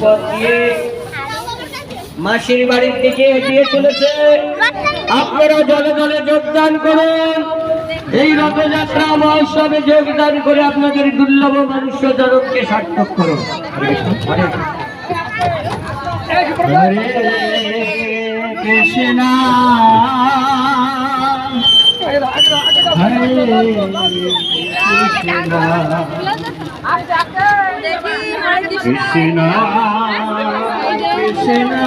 পথ দিয়ে মাসির বাড়ির দিকে এগিয়ে চলেছে। আপনারা দলে দলে যোগদান করুন, এই রথযাত্রা মহোৎসবে যোগদান করে আপনাদের দুর্লভ মনুষ্য জনমকে সার্থক করুন। হরে কৃষ্ণ হরে কৃষ্ণ কৃষ্ণ কৃষ্ণ